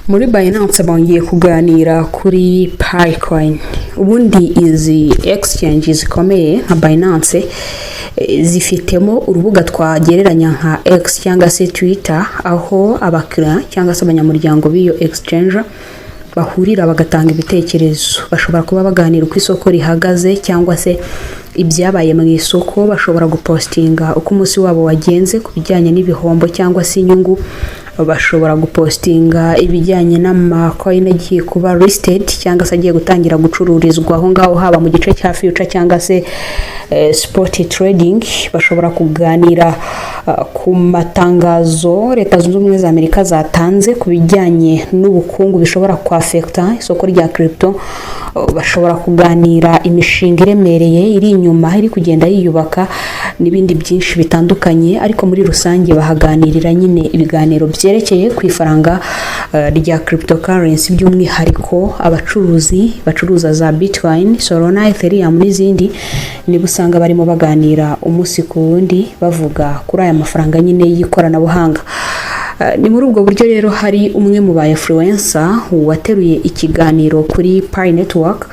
muri Binance bongeye kuganira kuri Picoin. Ubundi izi exchange zikomeye nka Binance zifitemo urubuga twagereranya nka X cyangwa se Twitter, aho abakiriya cyangwa se abanyamuryango b'iyo exchange bahurira bagatanga ibitekerezo. Bashobora kuba baganira uko isoko rihagaze cyangwa se ibyabaye mu isoko. Bashobora gupostinga uko umunsi wabo wagenze ku bijyanye n'ibihombo cyangwa se inyungu. Bashobora gupostinga ibijyanye n'amacoin agiye kuba listed cyangwa se agiye gutangira gucururizwa aho ngaho, haba mu gice cya future cyangwa se spot trading. Bashobora kuganira ku matangazo Leta Zunze Ubumwe za Amerika zatanze ku bijyanye n'ubukungu bishobora kwafecta isoko rya crypto. Bashobora kuganira imishinga iremereye iri inyuma iri kugenda yiyubaka n'ibindi byinshi bitandukanye, ariko muri rusange bahaganirira nyine ibiganiro byerekeye ku ifaranga rya cryptocurrency, by'umwihariko abacuruzi bacuruza za Bitcoin, Solana, Ethereum n'izindi. Niba usanga barimo baganira umunsi ku wundi bavuga kuri aya mafaranga nyine y'ikoranabuhanga. Ni muri ubwo buryo rero hari umwe mu ba influencer wateruye ikiganiro kuri Pi Network,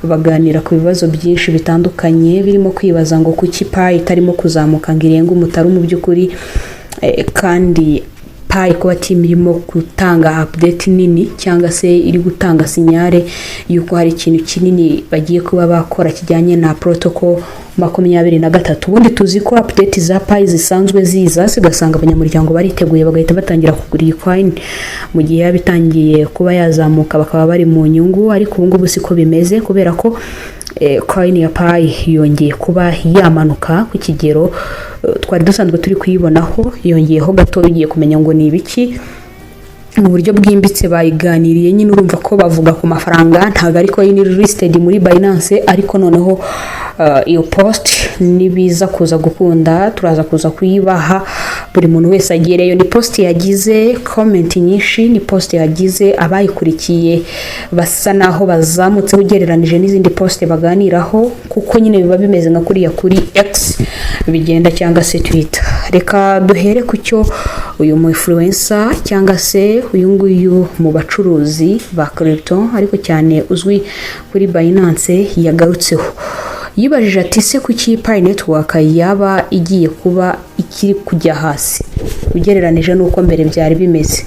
baganira ku bibazo byinshi bitandukanye birimo kwibaza ngo kuki Pi itarimo kuzamuka ngo irenge umutaru mu by'ukuri, kandi Pi kuba team irimo gutanga update nini cyangwa se iri gutanga sinyare yuko hari ikintu kinini bagiye kuba bakora kijyanye na protocol 23. Ubundi tuzi ko update za Pi zisanzwe ziza zigasanga abanyamuryango bariteguye bagahita batangira kugura iyi coin mu gihe yabitangiye kuba yazamuka bakaba bari mu nyungu, ariko ubu ngubu siko bimeze kubera ko coin ya Pi yongeye kuba yamanuka ku kigero twari dusanzwe turi kuyibonaho. Yongeyeho gato ugiye kumenya ngo ni ibiki mu buryo bwimbitse. Bayiganiriye nyine urumva ko bavuga ku mafaranga, ntago ariko yini listed muri Binance, ariko noneho iyo post nibiza kuza gukunda turaza kuza kuyibaha buri muntu wese agireyo. Ni post yagize comment nyinshi, ni post yagize abayikurikiye basa naho bazamutse ugereranije n'izindi post baganiraho, kuko nyine biba bimeze nka kuriya kuri X bigenda cyangwa se Twitter. Reka duhere ku cyo uyu mu influencer cyangwa se uyu nguyu mu bacuruzi ba crypto ariko cyane uzwi kuri Binance yagarutseho. Yibajije ati se kuki Pi Network yaba igiye kuba ikiri kujya hasi ugereranije n'uko mbere byari bimeze.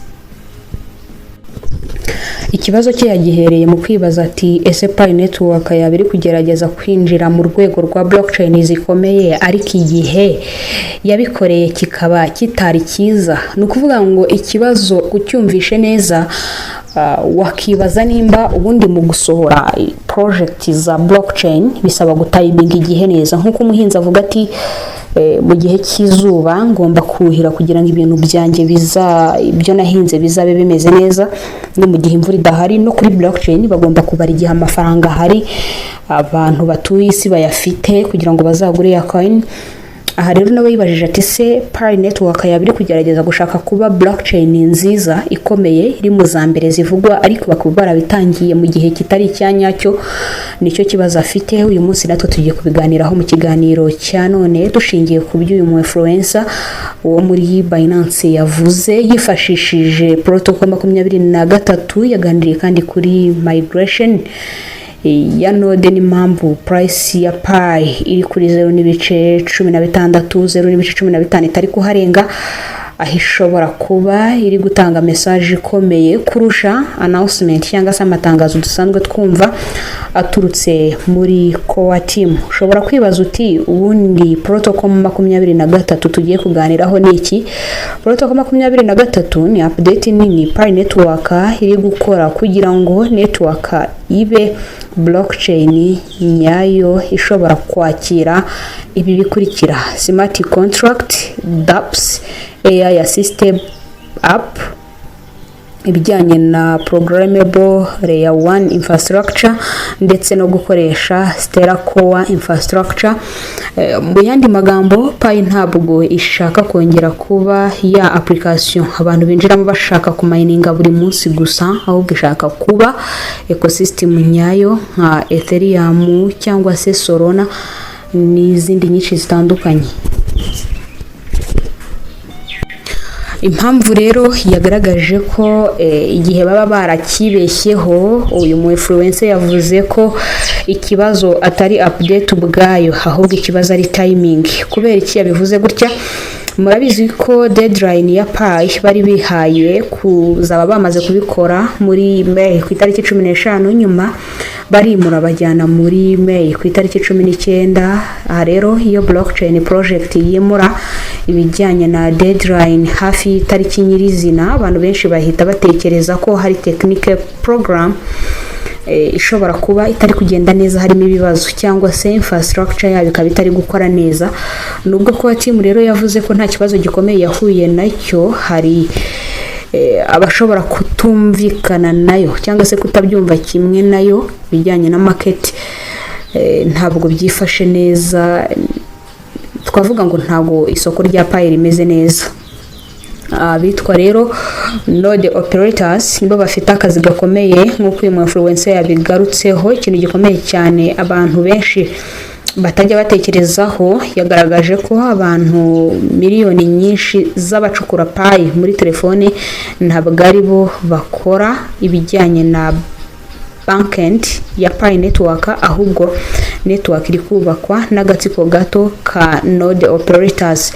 Ikibazo cye yagihereye mu kwibaza ati ese Pi Network yaba iri kugerageza kwinjira mu rwego rwa blockchain zikomeye, ariko igihe yabikoreye kikaba kitari cyiza. Ni ukuvuga ngo ikibazo ucyumvishe neza, wakibaza nimba ubundi mu gusohora project za blockchain bisaba gutayiminga igihe neza. Nkuko umuhinzi avuga ati mu gihe cy'izuba ngomba kuhira kugira ngo ibintu byanjye ibyo nahinze bizabe bimeze neza, no mu gihe imvura idahari. No kuri blockchain bagomba kubara igihe amafaranga hari abantu batuye isi bayafite kugira ngo bazagure ya coin. Aha rero nawe yibajije ati se Pi Network yabiri kugerageza gushaka kuba blockchain nziza ikomeye iri mu za mbere zivugwa, ariko bakaba barabitangiye mu gihe kitari icyanyacyo. Nicyo kibazo afite. Uyu munsi natwe tugiye kubiganiraho mu kiganiro cya none dushingiye ku byo uyu mu influencer wo muri Binance yavuze yifashishije protocol 23. Yaganiriye kandi kuri migration ya node n'impamvu price ya Pi iri kuri 0.16, 0.15 itari kuharenga, aho ishobora kuba iri gutanga message ikomeye kurusha announcement cyangwa se amatangazo dusanzwe twumva aturutse muri core team. Ushobora kwibaza uti ubundi protocol 23 tugiye kuganiraho niki? Protocol 23 ni update nini Pi Network iri gukora kugira ngo network ibe blockchain nyayo ishobora kwakira ibi bikurikira: smart contract, dApps, AI assisted app, ibijyanye na programmable layer 1 infrastructure, ndetse no gukoresha Stellar Core infrastructure. Mu yandi magambo, Pi ntabwo ishaka kongera kuba ya application abantu binjiramo bashaka kumininga buri munsi gusa, ahubwo ishaka kuba ecosystem nyayo nka Ethereum cyangwa se Solana n'izindi nyinshi zitandukanye. impamvu rero yagaragaje ko igihe baba barakibeshyeho uyu mu influencer yavuze ko ikibazo atari update ubwayo ahubwo ikibazo ari timing. Kubera iki yabivuze gutya? Murabizi ko deadline ya Pi bari bihaye kuzaba bamaze kubikora muri May ku itariki 15, nyuma barimura bajyana muri May ku itariki 19. Aha rero iyo blockchain project yimura ibijyanye na deadline hafi itariki nyirizina, abantu benshi bahita batekereza ko hari technical program ishobora kuba itari kugenda neza, harimo ibibazo cyangwa se infrastructure yayo ikaba itari gukora neza. Nubwo ko team rero yavuze ko nta kibazo gikomeye yahuye nacyo, hari abashobora kutumvikana nayo cyangwa se kutabyumva kimwe nayo bijyanye na market, ntabwo byifashe neza. Twavuga ngo ntabwo isoko rya Pi rimeze neza. Bitwa rero node operators nibo bafite akazi gakomeye nk'uko uyu influencer yabigarutseho. Ikintu gikomeye cyane abantu benshi batajya batekerezaho, yagaragaje ko abantu miliyoni nyinshi z'abacukura Pi muri telefone ntabwo ari bo bakora ibijyanye na backend ya Pi network, ahubwo network iri kubakwa n'agatsiko gato ka node operators.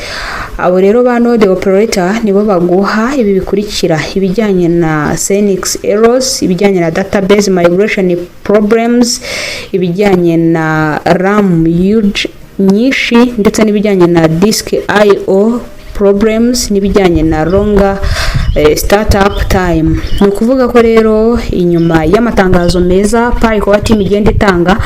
Abo rero ba node operator nibo baguha ibi bikurikira: ibijyanye na syntax errors, ibijyanye na database migration problems, ibijyanye na RAM usage nyinshi, ndetse n'ibijyanye na disk IO problems, n'ibijyanye na longer startup time. Ni ukuvuga ko rero inyuma y'amatangazo meza Pi ko team igenda itanga,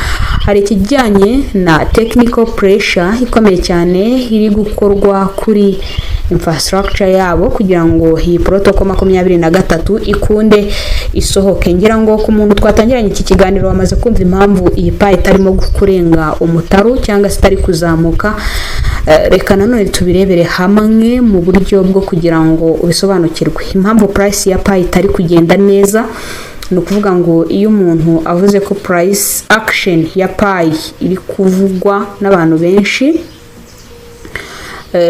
hari ikijyanye na technical pressure ikomeye cyane iri gukorwa kuri infrastructure yabo kugira ngo iyi protocol 23 ikunde isohoke. Ngira ngo ku muntu twatangiranye iki kiganiro wamaze kumva impamvu iyi Pi itarimo kurenga umutaru cyangwa se itari kuzamuka. Reka nanone tubirebere hamwe mu buryo bwo kugira ngo ubisobanukirwe impamvu price ya Pi itari kugenda neza. Ni ukuvuga ngo iyo umuntu avuze ko price action ya Pi iri kuvugwa n'abantu benshi,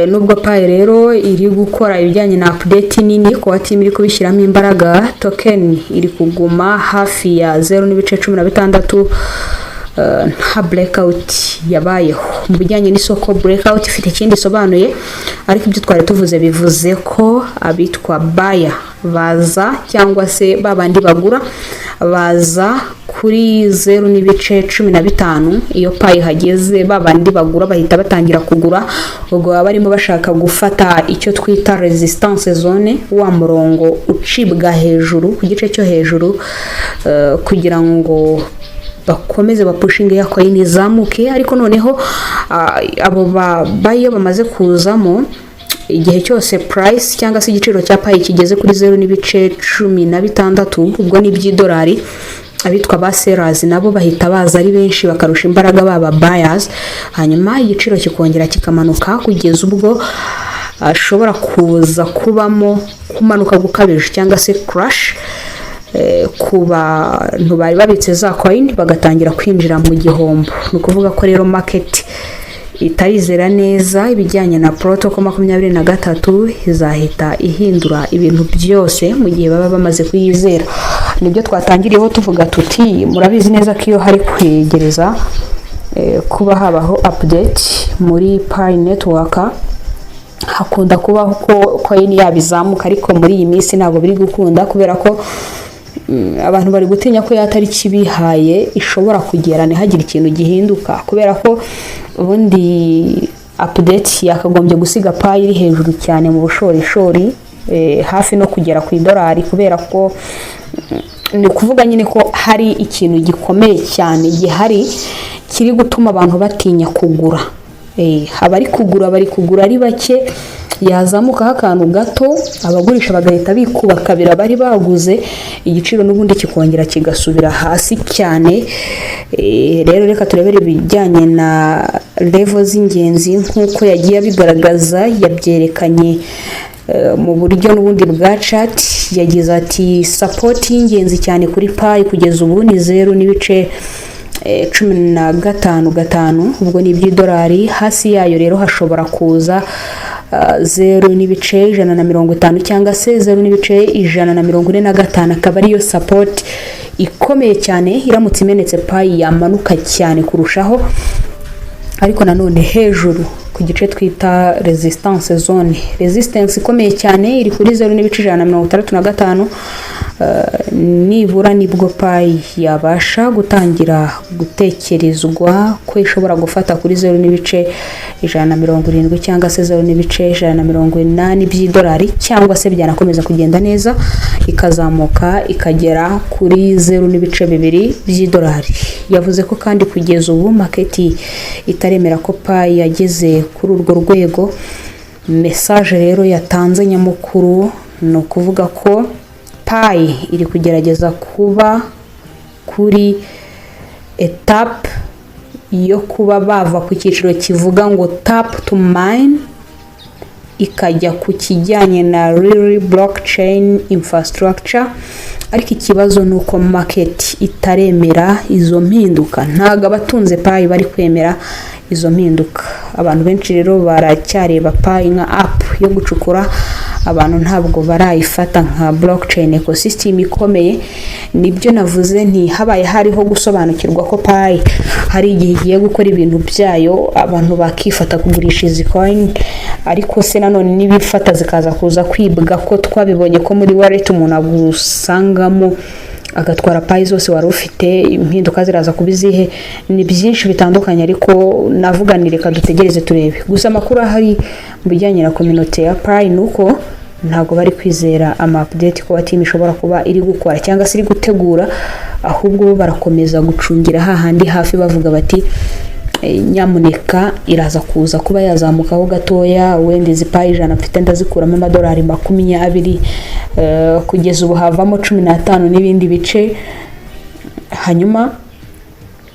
nubwo Pi rero iri gukora ibijyanye na update nini ko team iri kubishyiramo imbaraga, token iri kuguma hafi ya 0.16. Nta blackout yabayeho. Mu bijyanye n'isoko blackout ifite ikindi sobanuye, ariko ibyo twari tuvuze bivuze ko abitwa buyer baza cyangwa se babandi bagura baza kuri 0.15. Iyo Pi hageze babandi bagura bahita batangira kugura, ubwo barimo bashaka gufata icyo twita resistance zone, wa murongo ucibwa hejuru ku gice cyo hejuru, kugira ngo bakomeze bapushinge ya coin izamuke. Ariko noneho abo bayo bamaze kuzamo, igihe cyose price cyangwa se igiciro cya Pi kigeze kuri 0.16, ubwo ni $, abitwa ba sellers nabo bahita baza ari benshi bakarusha imbaraga baba buyers, hanyuma igiciro kikongera kikamanuka kugeza ubwo ashobora kuza kubamo kumanuka gukabije cyangwa se crash ku bantu bari babitse za coin bagatangira kwinjira mu gihombo. Ni ukuvuga ko rero market itarizera neza ibijyanye na protocol 23 izahita ihindura ibintu byose mu gihe baba bamaze kuyizera. Nibyo twatangiriyeho tuvuga tuti murabizi neza ko iyo hari kwegereza kuba habaho update muri Pi network, hakunda kubaho ko coin yabizamuka, ariko muri iyi minsi ntabwo biri gukunda kubera ko abantu bari gutinya ko yatari kibihaye ishobora kugera ntihagire ikintu gihinduka, kubera ko ubundi update yakagombye gusiga Pi iri hejuru cyane mu bushorishori, hafi no kugera ku $, kubera ko ni kuvuga nyine ko hari ikintu gikomeye cyane gihari kiri gutuma abantu batinya kugura. Abari kugura ari bake, yazamuka akantu gato abagurisha bagahita bikuba kabira bari baguze, igiciro n'ubundi kikongera kigasubira hasi cyane. Rero reka turebere ibijyanye na level z'ingenzi nk'uko yagiye abigaragaza, yabyerekanye mu buryo n'ubundi bwa chat. Yagize ati support y'ingenzi cyane kuri Pi kugeza ubu ni 0.15, ubwo ni $. Hasi yayo rero hashobora kuza 0.150 cyangwa se 0.145 akaba ariyo support ikomeye cyane. Iramutse imenetse pi yamanuka cyane kurushaho, ariko nanone hejuru ku gice twita resistance zone, resistance ikomeye cyane iri kuri 0.165. Nibura nibwo pi yabasha gutangira gutekerezwa ko ishobora gufata kuri 0.170 cyangwa se 0.180 by'idolari, cyangwa se byanakomeza kugenda neza ikazamuka ikagera kuri 0.2 by'idolari. Yavuze ko kandi kugeza ubu market itaremera ko pi yageze kuri urwo rwego. Message rero yatanze nyamukuru no kuvuga ko pi iri kugerageza kuba kuri etape yo kuba bava ku cyiciro kivuga ngo tap to mine ikajya ku kijyanye na real blockchain infrastructure. Ariko ikibazo nuko market itaremera izo mpinduka, ntago abatunze pi bari kwemera izo mpinduka. Abantu benshi rero baracyareba pi nka app yo gucukura, abantu ntabwo barayifata nka blockchain ecosystem ikomeye. Nibyo navuze nti habaye hariho gusobanukirwa ko pi hari igihe igiye gukora ibintu byayo, abantu bakifata kugurisha izi coin. Ariko se nanone nibifata zikaza kuza kwibwa, ko twabibonye ko muri wallet umuntu agusangamo agatwara pi zose wari ufite, impinduka ziraza kubizihe. Ni byinshi bitandukanye, ariko navuga ni reka dutegereze turebe. Gusa amakuru ahari mu bijyanye na community ya pi nuko ntago bari kwizera ama update ko team ishobora kuba iri gukora cyangwa se iri gutegura, ahubwo barakomeza gucungira hahandi hafi bavuga bati nyamuneka iraza kuza kuba yazamukaho gatoya, wenda izi pi 100 mfite ndazikuramo amadolari 20, kugeza ubu havamo 15 n'ibindi bice. Hanyuma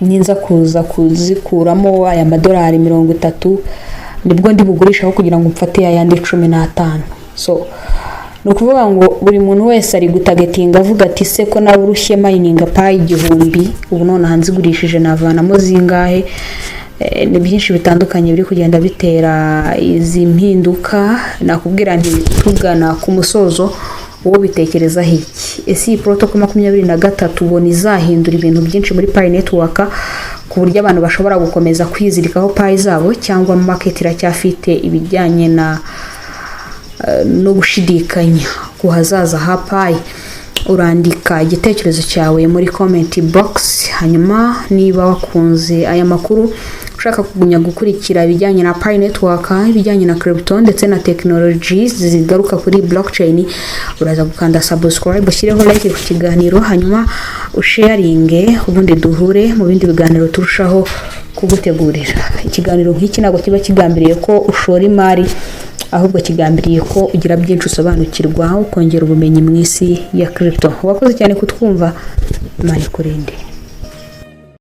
ninza kuza kuzikuramo aya madolari 30 nibwo ndi bugurishaho kugira ngo mfate ayandi 15. So nukuvuga ngo buri muntu wese ari gutagetinga avuga ati se ko nawe urushye mining pi 1000 ubu none hanzigurishije navanamo zingahe. Ni byinshi bitandukanye biri kugenda bitera izi mpinduka. Nakubwira nti tugana ku musozo, wowe bitekereza iki? Ese iyi protocol 23 ubona izahindura ibintu byinshi muri pi network ku buryo abantu bashobora gukomeza kwizirikaho pi zabo, cyangwa market iracyafite ibijyanye no gushidikanya ku hazaza ha pi? Urandika igitekerezo cyawe muri comment box. Hanyuma niba wakunze aya makuru, ushaka kugumya gukurikira ibijyanye na pi network, ibijyanye na crypto ndetse na technologies zigaruka kuri blockchain, uraza gukanda subscribe, ushyireho like ku kiganiro, hanyuma usharinge, ubundi duhure mu bindi biganiro turushaho kugutegurira. Ikiganiro nk'iki ntabwo kiba kigambiriye ko ushora imari, ahubwo kigambiriye ko ugira byinshi usobanukirwa, ukongera ubumenyi mu isi ya crypto. Wakoze cyane kutwumva, Imana ikurinde.